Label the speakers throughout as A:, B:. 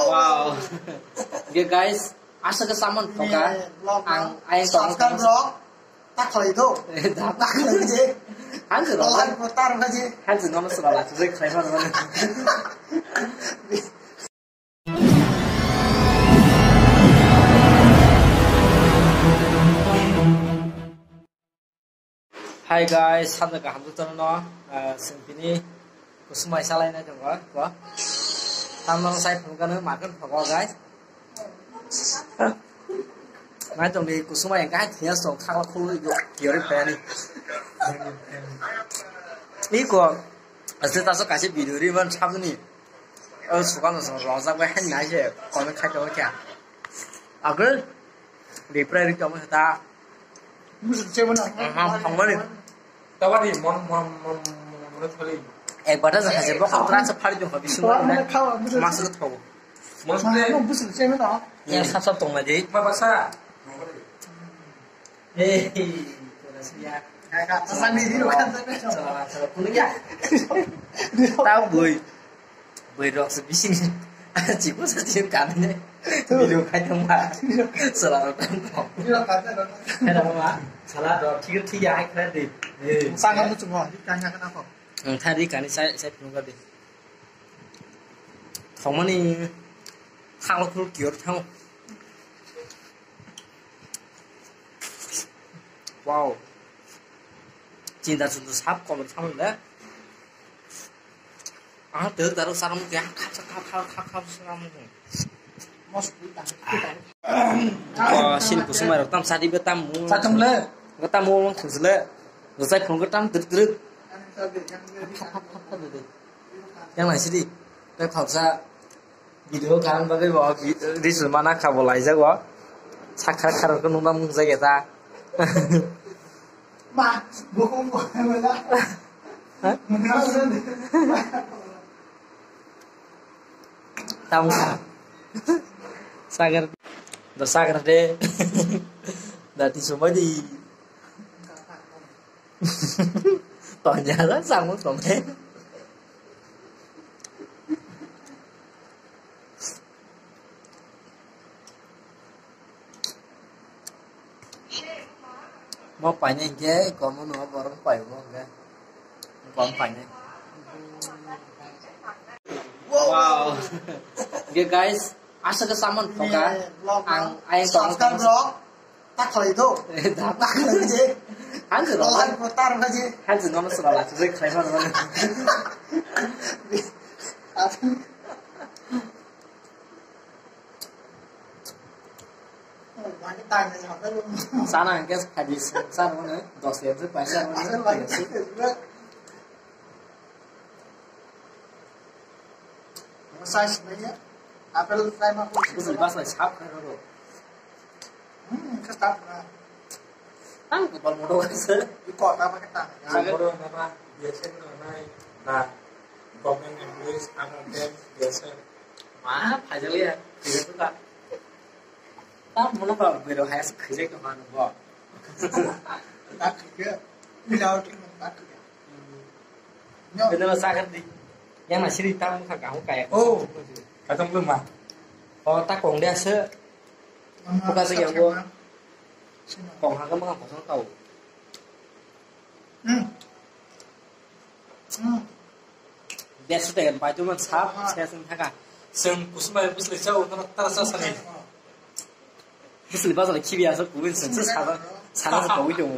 A: Wow. Oke guys, asa kesamaan poka. Ang ayang tong
B: Subscribe vlog. Tak kalau itu.
A: Tak
B: kalau itu.
A: 한줄
B: Like putar aja.
A: 한줄 넘었어 라. 저기 가이만 넘어. Hi guys, 산다가 한국 떠나 승빈이 kusumai salai na jong ko tamang sai phung kan ma kan phago guys mai tong ni kusumai cái thia so khang la khu yo yo ri pe ni ko ase ta so ka se video ri man chap ni su kan so ro za wai han na je ko me khai to kya agar ri pre ri chom ta
B: 무슨 제문아.
A: ma phang ma ni
C: tawa di mon thali
A: ek bata za se ba khang tra sa phari jong bi sung na ma su tho
C: mon thali
B: 무슨 제문아.
A: ya sap sap tong ma ji
C: ma basa
A: eh Rasia
B: San đi đi kan
A: salah kuning ya tao bưởi rọc sự sinh chỉ có sự chiến cảm đấy video khai thông mà salah rọc tam cọc hay là mà salah rọc thi thi ya hay cái gì
B: sang kamu cuma ditanya kenapa?
A: thay đi cái này sẽ không có đi phòng mà đi thang nó cứ kiểu thang wow cinta suntuk sap kalau bersama dah ah taruh sarung dia kap sarung
B: Mas buta.
A: oh sin kusuma tam sadi betam mu
B: Sacam le.
A: betam mu thử le rồi sai phun betam từ yang này đi đây học ra video kan bagai bawa di mana kau boleh aja gua sakar kar kan nunggu saya kita
B: Mà bố không bỏ em ra.
A: hả
B: Mình nói lên đi.
A: tahu sagar bersagar deh dari semua di tòa nhà rất sang một tổng thế mau panjang je kamu nunggu orang pai mau enggak kamu panjang wow oke guys asa kesamaan poka ang ayang tong
B: Subscribe vlog. Tak kalau itu.
A: tak
B: Tak kalau itu.
A: 한줄
B: Like putar aja.
A: 한줄 넘었어 라. 저기 가이만 넘어.
B: Cái tay này học cái luôn.
A: Sana cái hadis sana mana? Dos ya tu pasal
B: Ada
A: mana?
B: lagi juga. Size sebenarnya. Apel size aku.
A: Terus lepas lah sahab kan dulu.
B: Ketat lah.
A: Tang kepal modal se.
B: Di kota apa ketat?
C: Moro napa biasa nai nah komen Inggris American biasa
A: Mah, aja lihat. Gitu tak. Tak mana pak bero has kerja ke mana pak?
B: Tak juga. Bila kita tak juga.
A: Benar sangat di. Yang masih di tamu kakak kayak.
C: oh katong belum mah
A: Oh tak kong dia se. Bukan sekian gua. Kong harga mah kosong tahu. Dia sudah kan baju man sahab saya sen kakak.
C: sem kusuma bus le chau tarasa sani
A: 不是你把这里 KPI 是顾问甚至查到是够用，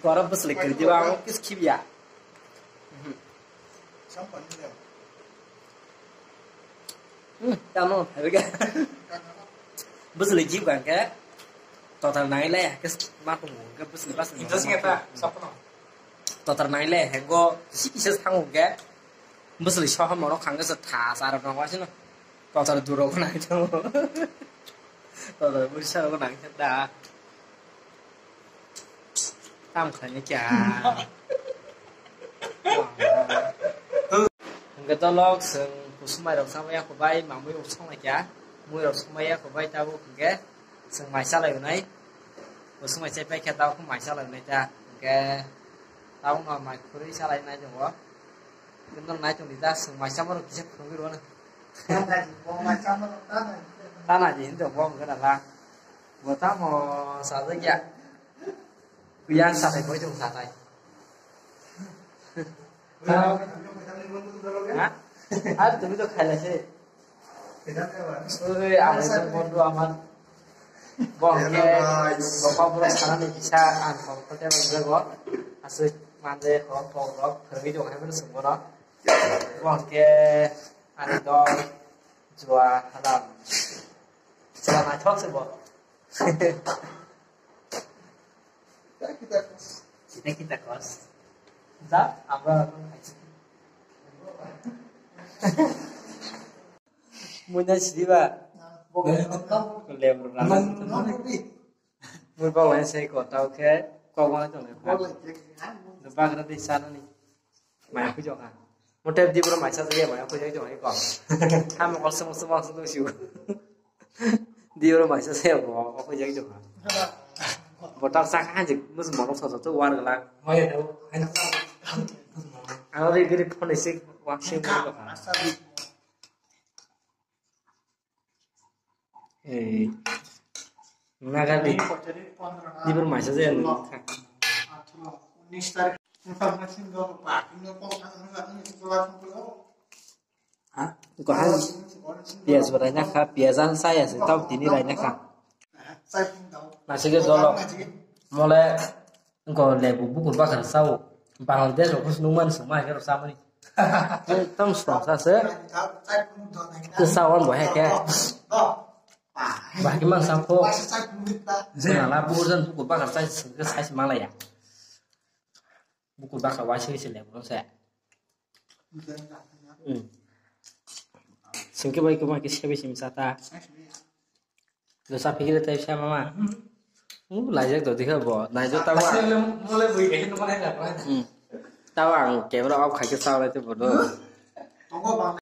A: 挂到不是那个地方，就是 KPI。tao nó phải cái bớt xử lý chỉ quản cái tao thằng này lẽ cái má không ngủ cái bớt xử lý bớt xử lý
C: interest kita siapa no
A: tao thằng này lẽ hàng go chỉ thằng ngủ cái bớt xử lý cho họ mà nó kháng cái sự thả ra được nó quá chứ nó tao thằng đùa cái này cho tao thằng bớt sao cái này thật đã tao khởi như chả cái tao lo sừng sumai đầu sang của bay mà mới một xong này chả mới đầu sumai của bay tao cũng cái sừng mày sao lại này của sumai chạy bay kia tao cũng mày sao lại này cha cái tao cũng mày cứ đi sao lại này chẳng có cái tao nói trong đi ta sừng mày sao mà được chết không biết luôn ta là gì được không cái là vừa ta mà sao thế vậy vì ăn sao thầy mới dùng sao thầy hả তুমি তো খাইলাছে ơi ăn được một đũa mà bong ke bapak pura sana ni bisa an kong tapi orang got asyik mande kong kong rock pergi jauh hai bener semua no bong ke an dong jua halam celana chok sih bo kita kos dah apa punya siapa level lama mui bao lại xe của tàu ke qua qua trong này phát được ba cái đi sana ni mày cứ chọn à một tem đi bữa mày sao vậy mày cứ chọn cái còn ham một con sông sông sông tôi xíu đi bữa mày sao vậy bỏ cứ chọn à một tao sang hai chục mới một lúc sau tôi qua được là
C: Mau ya đâu, hai năm sau.
A: anh đi cái phone này xí qua xem được à Nagali di rumah saja yang Kau hal biasa sebenarnya kah biasa saya setahu ini lainnya kah nasi ke Solo mulai engkau lebu buku bakar sawo Bangladesh aku senuman semua kira sama ni tam strasa se kesawan boleh ke Bagaimana sampo Senala bukan buku bakar saya ke saya Malaya buku bakar wajib sih lebu saya Singke baik kemana kisah bisa misata dosa pikir tapi saya mama lajak tuh tiga bo najak tahu
C: Mulai begini kemana enggak?
A: tahu ang kamera off kayak kesal itu bodoh